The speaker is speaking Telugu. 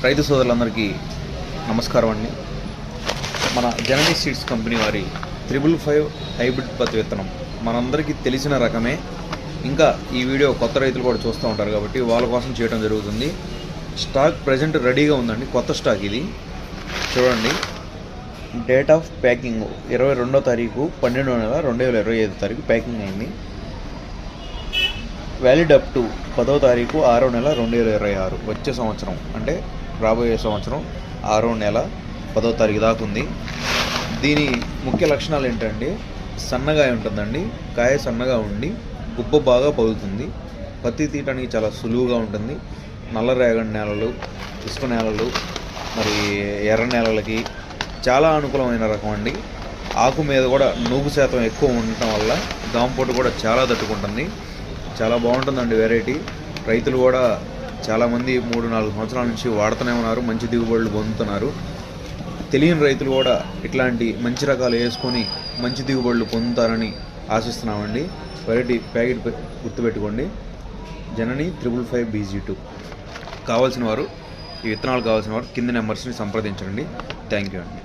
రైతు సోదరులందరికీ నమస్కారం అండి. మన జననీ సీడ్స్ కంపెనీ వారి 555 హైబ్రిడ్ పత్తి విత్తనం మనందరికీ తెలిసిన రకమే. ఇంకా ఈ వీడియో కొత్త రైతులు కూడా చూస్తూ ఉంటారు కాబట్టి వాళ్ళ కోసం చేయడం జరుగుతుంది. స్టాక్ ప్రజెంట్ రెడీగా ఉందండి, కొత్త స్టాక్ ఇది. చూడండి, డేట్ ఆఫ్ ప్యాకింగ్ 22వ తారీఖు 12వ నెల 2025 తారీఖు ప్యాకింగ్ అయింది. వ్యాలిడ్ అప్ టు 10వ తారీఖు 6వ నెల 2026, వచ్చే సంవత్సరం అంటే రాబోయే సంవత్సరం 6వ నెల 10వ తారీఖు దాకా ఉంది. దీని ముఖ్య లక్షణాలు ఏంటంటే, సన్నగా ఉంటుందండి, కాయ సన్నగా ఉండి గుబ్బ బాగా పగులుతుంది, పత్తి తీయడానికి చాలా సులువుగా ఉంటుంది. నల్లరేగడి నేలలు, ఇసుక నేలలు, మరి ఎర్ర నేలలకి చాలా అనుకూలమైన రకం అండి. ఆకు మీద కూడా నూగు శాతం ఎక్కువ ఉండటం వల్ల దాంపోటు కూడా చాలా తట్టుకుంటుంది. చాలా బాగుంటుందండి వెరైటీ. రైతులు కూడా చాలామంది 3-4 సంవత్సరాల నుంచి వాడుతూనే ఉన్నారు, మంచి దిగుబడులు పొందుతున్నారు. తెలియని రైతులు కూడా ఇట్లాంటి మంచి రకాలు వేసుకొని మంచి దిగుబడులు పొందుతారని ఆశిస్తున్నామండి. వెరైటీ ప్యాకెట్ గుర్తుపెట్టుకోండి, జననీ 555 BG2. కావాల్సిన వారు, ఈ విత్తనాలు కావాల్సిన వారు కింద నెంబర్స్ని సంప్రదించండి. థ్యాంక్ యూ అండి.